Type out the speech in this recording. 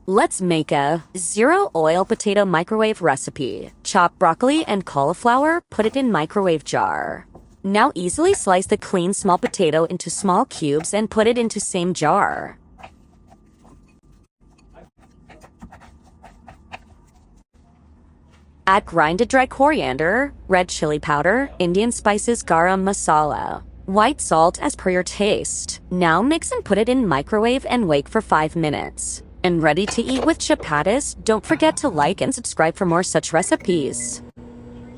Let's make a zero oil potato microwave recipe. Chop broccoli and cauliflower, put it in microwave jar. Now easily slice the clean small potato into small cubes and put it into same jar. Add grinded dry coriander, red chili powder, Indian spices, garam masala, white salt as per your taste. Now mix and put it in microwave and wait for 5 minutes. And ready to eat with chapatis. Don't forget to like and subscribe for more such recipes.